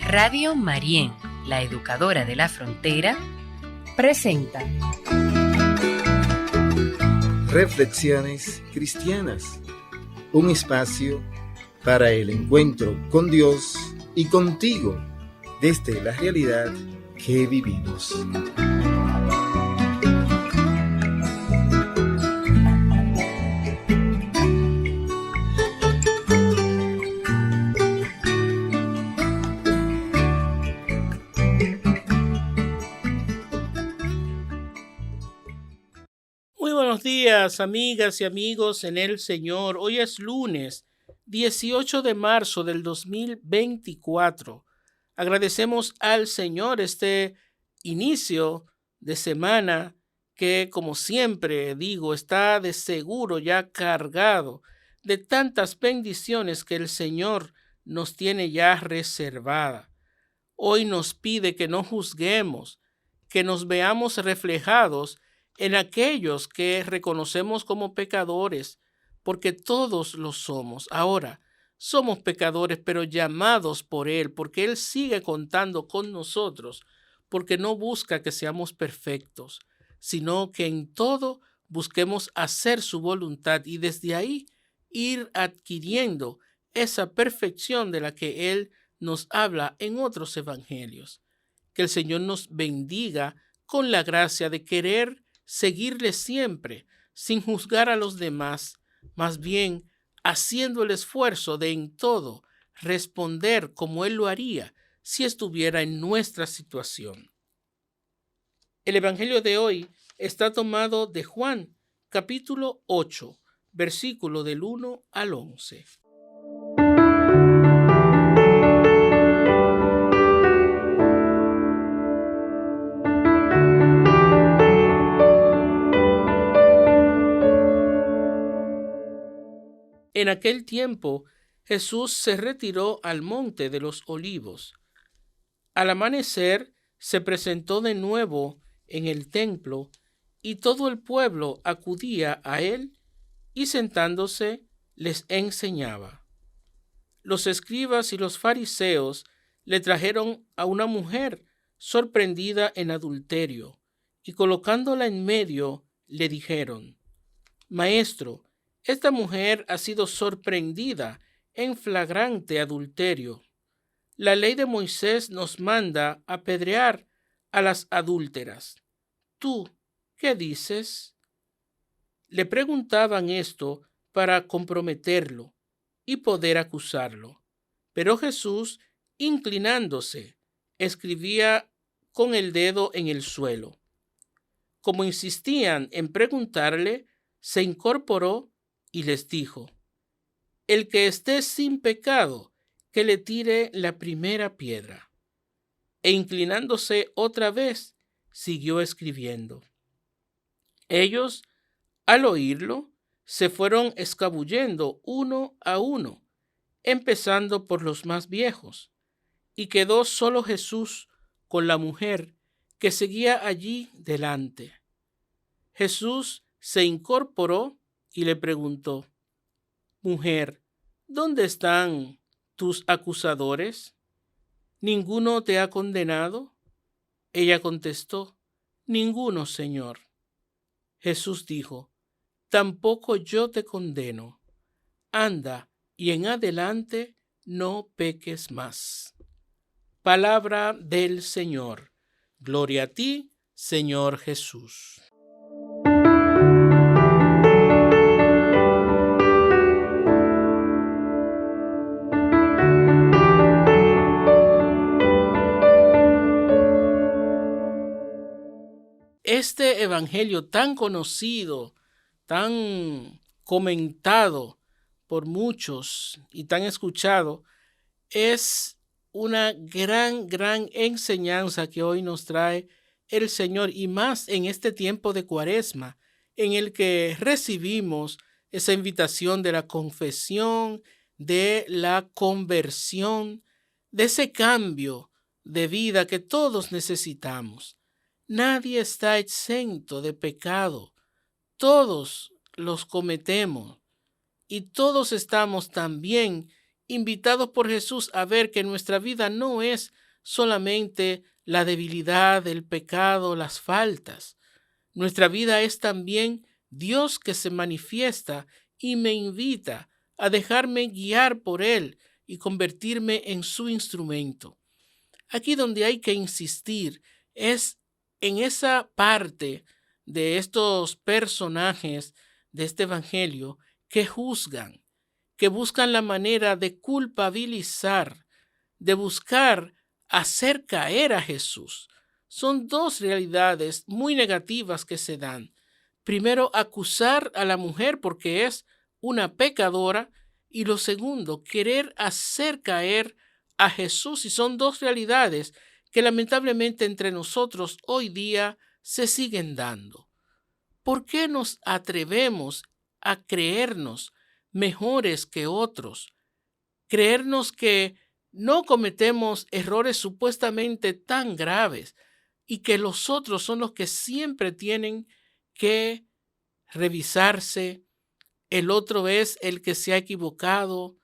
Radio Marién, la educadora de la frontera, presenta Reflexiones Cristianas, un espacio para el encuentro con Dios y contigo desde la realidad que vivimos. Muy buenos días, amigas y amigos en el Señor. Hoy es lunes 18 de marzo del 2024. Agradecemos al Señor este inicio de semana que, como siempre digo, está de seguro ya cargado de tantas bendiciones que el Señor nos tiene ya reservada. Hoy nos pide que no juzguemos, que nos veamos reflejados en aquellos que reconocemos como pecadores, porque todos lo somos. Ahora, somos pecadores, pero llamados por Él, porque Él sigue contando con nosotros, porque no busca que seamos perfectos, sino que en todo busquemos hacer su voluntad y desde ahí ir adquiriendo esa perfección de la que Él nos habla en otros evangelios. Que el Señor nos bendiga con la gracia de querer seguirle siempre, sin juzgar a los demás, más bien haciendo el esfuerzo de en todo responder como Él lo haría si estuviera en nuestra situación. El evangelio de hoy está tomado de Juan, capítulo 8, versículo del 1 al 11. En aquel tiempo, Jesús se retiró al monte de los Olivos. Al amanecer, se presentó de nuevo en el templo, y todo el pueblo acudía a él, y sentándose, les enseñaba. Los escribas y los fariseos le trajeron a una mujer sorprendida en adulterio, y colocándola en medio, le dijeron: Maestro, esta mujer ha sido sorprendida en flagrante adulterio. La ley de Moisés nos manda apedrear a las adúlteras. ¿Tú qué dices? Le preguntaban esto para comprometerlo y poder acusarlo. Pero Jesús, inclinándose, escribía con el dedo en el suelo. Como insistían en preguntarle, se incorporó y les dijo: El que esté sin pecado, que le tire la primera piedra. E inclinándose otra vez, siguió escribiendo. Ellos, al oírlo, se fueron escabullendo uno a uno, empezando por los más viejos, y quedó solo Jesús con la mujer que seguía allí delante. Jesús se incorporó y le preguntó: Mujer, ¿dónde están tus acusadores? ¿Ninguno te ha condenado? Ella contestó: Ninguno, Señor. Jesús dijo: Tampoco yo te condeno. Anda, y en adelante no peques más. Palabra del Señor. Gloria a ti, Señor Jesús. Este evangelio tan conocido, tan comentado por muchos y tan escuchado, es una gran enseñanza que hoy nos trae el Señor, y más en este tiempo de Cuaresma, en el que recibimos esa invitación de la confesión, de la conversión, de ese cambio de vida que todos necesitamos. Nadie está exento de pecado. Todos los cometemos y todos estamos también invitados por Jesús a ver que nuestra vida no es solamente la debilidad, el pecado, las faltas. Nuestra vida es también Dios que se manifiesta y me invita a dejarme guiar por Él y convertirme en su instrumento. Aquí donde hay que insistir es en esa parte de estos personajes de este evangelio que juzgan, que buscan la manera de culpabilizar, de buscar hacer caer a Jesús. Son dos realidades muy negativas que se dan. Primero, acusar a la mujer porque es una pecadora, y lo segundo, querer hacer caer a Jesús. Y son dos realidades que lamentablemente entre nosotros hoy día se siguen dando. ¿Por qué nos atrevemos a creernos mejores que otros? Creernos que no cometemos errores supuestamente tan graves y que los otros son los que siempre tienen que revisarse. El otro es el que se ha equivocado,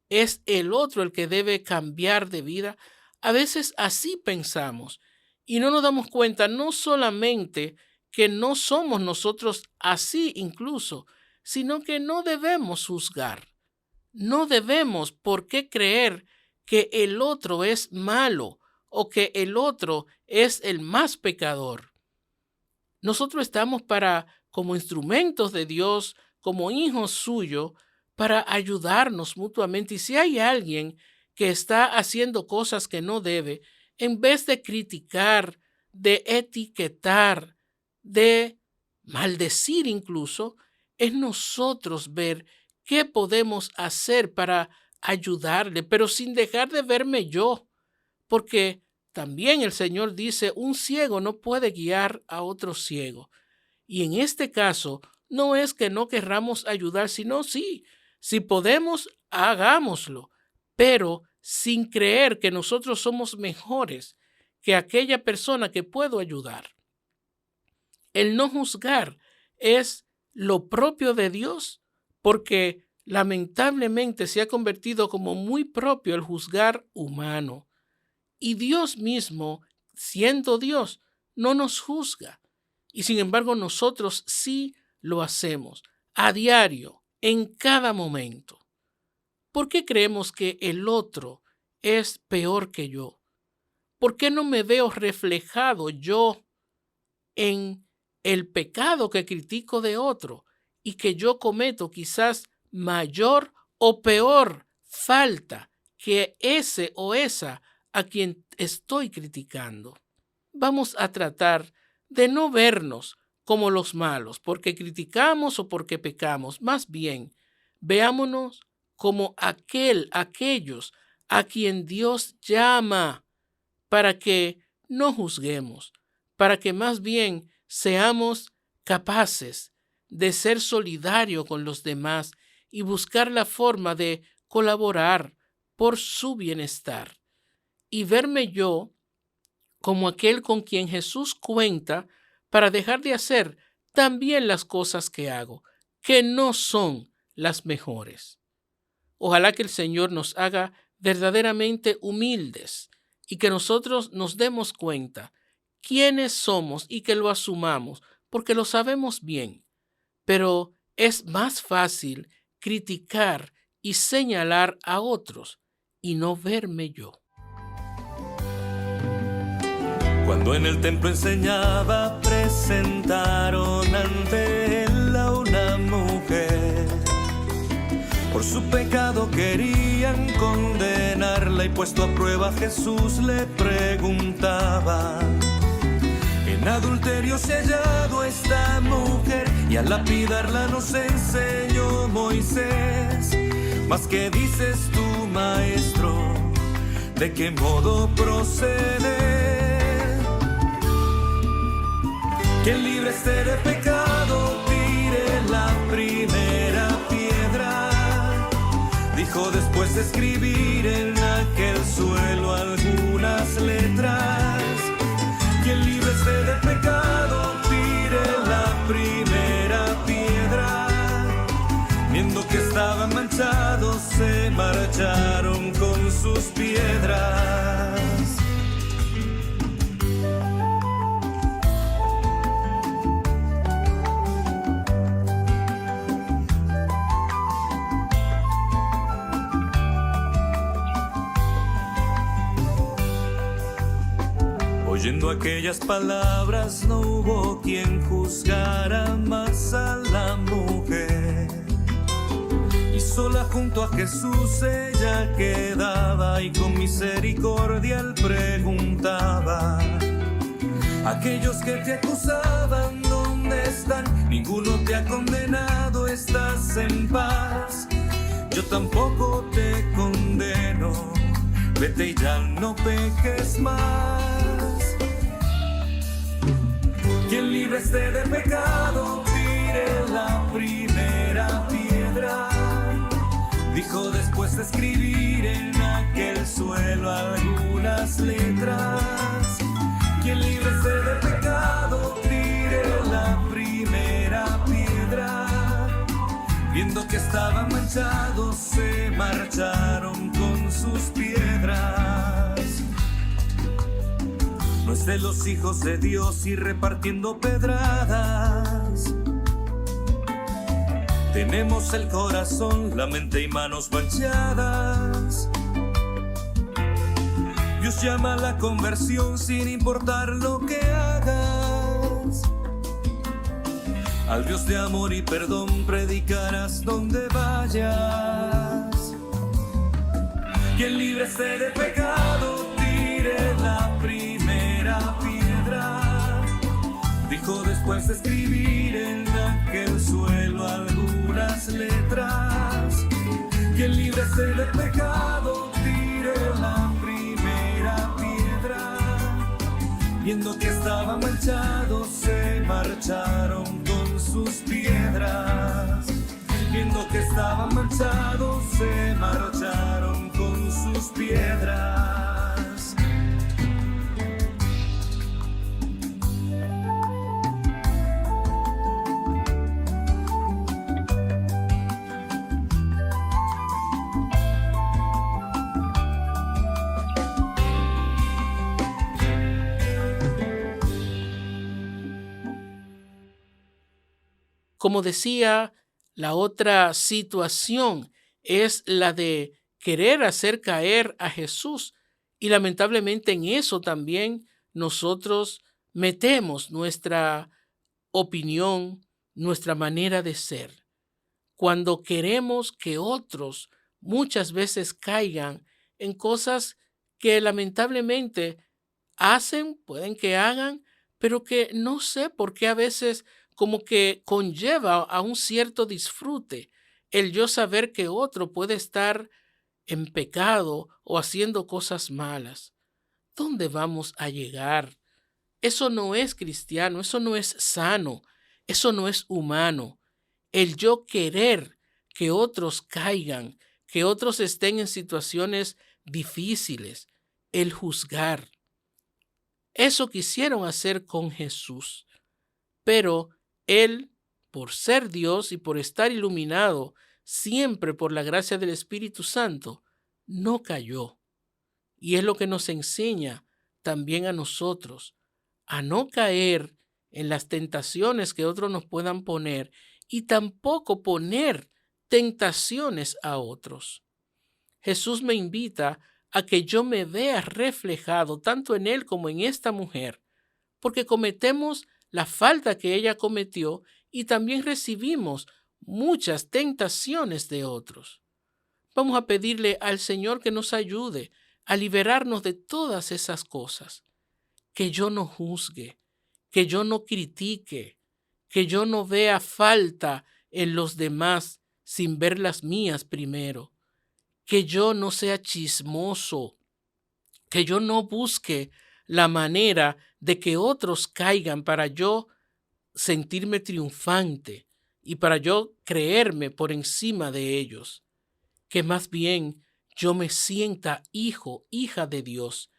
es el otro el que debe cambiar de vida. A veces así pensamos y no nos damos cuenta no solamente que no somos nosotros así incluso, sino que no debemos juzgar. No debemos por qué creer que el otro es malo o que el otro es el más pecador. Nosotros estamos como instrumentos de Dios, como hijos suyos, para ayudarnos mutuamente. Y si hay alguien que está haciendo cosas que no debe, en vez de criticar, de etiquetar, de maldecir incluso, es nosotros ver qué podemos hacer para ayudarle, pero sin dejar de verme yo, porque también el Señor dice, un ciego no puede guiar a otro ciego. Y en este caso, no es que no querramos ayudar, sino sí, si podemos, hagámoslo, pero sin creer que nosotros somos mejores que aquella persona que puedo ayudar. El no juzgar es lo propio de Dios, porque lamentablemente se ha convertido como muy propio el juzgar humano. Y Dios mismo, siendo Dios, no nos juzga. Y sin embargo nosotros sí lo hacemos a diario, en cada momento. ¿Por qué creemos que el otro es peor que yo? ¿Por qué no me veo reflejado yo en el pecado que critico de otro y que yo cometo quizás mayor o peor falta que ese o esa a quien estoy criticando? Vamos a tratar de no vernos como los malos, porque criticamos o porque pecamos. Más bien, veámonos como aquellos a quien Dios llama para que no juzguemos, para que más bien seamos capaces de ser solidarios con los demás y buscar la forma de colaborar por su bienestar. Y verme yo como aquel con quien Jesús cuenta para dejar de hacer también las cosas que hago, que no son las mejores. Ojalá que el Señor nos haga verdaderamente humildes y que nosotros nos demos cuenta quiénes somos y que lo asumamos, porque lo sabemos bien. Pero es más fácil criticar y señalar a otros y no verme yo. Cuando en el templo enseñaba, presentaron ante él a una mujer. Por su pecado querían condenarla y puesto a prueba Jesús le preguntaba: en adulterio se ha hallado esta mujer y al lapidarla nos enseñó Moisés. Mas ¿qué dices tú, maestro? ¿De qué modo proceder? Quien libre esté de pecado, tire la primera piedra. Dijo después de escribir en aquel suelo algunas letras. Quien libre esté de pecado, tire la primera piedra. Viendo que estaban manchados, se marcharon Oyendo aquellas palabras no hubo quien juzgara más a la mujer. Y sola junto a Jesús ella quedaba y con misericordia él preguntaba: aquellos que te acusaban, ¿dónde están? Ninguno te ha condenado, estás en paz. Yo tampoco te condeno, vete y ya no peques más. Quien libre esté de pecado, tire la primera piedra. Dijo después de escribir en aquel suelo algunas letras. Quien libre esté de pecado, tire la primera piedra. Viendo que estaban manchados, se marcharon con sus piedras. No es de los hijos de Dios ir repartiendo pedradas. Tenemos el corazón, la mente y manos manchadas. Dios llama a la conversión sin importar lo que hagas. Al Dios de amor y perdón predicarás donde vayas. Quien libre esté de pecado, tire la primera piedra. Dijo después de escribir en aquel suelo algunas letras. Quien libre esté de pecado, tire la primera piedra. Viendo que estaban manchados, se marcharon con sus piedras. Viendo que estaban manchados, se marcharon con sus piedras. Como decía, la otra situación es la de querer hacer caer a Jesús. Y lamentablemente en eso también nosotros metemos nuestra opinión, nuestra manera de ser. Cuando queremos que otros muchas veces caigan en cosas que lamentablemente hacen, pueden que hagan, pero que no sé por qué a veces como que conlleva a un cierto disfrute el yo saber que otro puede estar en pecado o haciendo cosas malas. ¿Dónde vamos a llegar? Eso no es cristiano, eso no es sano, eso no es humano. El yo querer que otros caigan, que otros estén en situaciones difíciles, el juzgar. Eso quisieron hacer con Jesús, pero Él, por ser Dios y por estar iluminado siempre por la gracia del Espíritu Santo, no cayó. Y es lo que nos enseña también a nosotros, a no caer en las tentaciones que otros nos puedan poner y tampoco poner tentaciones a otros. Jesús me invita a que yo me vea reflejado tanto en Él como en esta mujer, porque cometemos la falta que ella cometió y también recibimos muchas tentaciones de otros. Vamos a pedirle al Señor que nos ayude a liberarnos de todas esas cosas, que yo no juzgue, que yo no critique, que yo no vea falta en los demás sin ver las mías primero, que yo no sea chismoso, que yo no busque la manera de que otros caigan para yo sentirme triunfante y para yo creerme por encima de ellos. Que más bien yo me sienta hijo, hija de Dios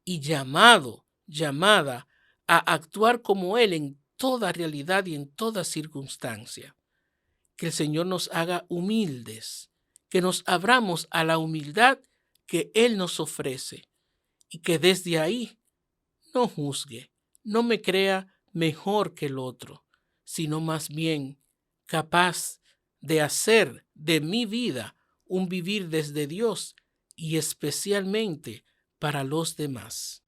y llamada a actuar como Él en toda realidad y en toda circunstancia. Que el Señor nos haga humildes, que nos abramos a la humildad que Él nos ofrece y que desde ahí no juzgue, no me crea mejor que el otro, sino más bien capaz de hacer de mi vida un vivir desde Dios y especialmente para los demás.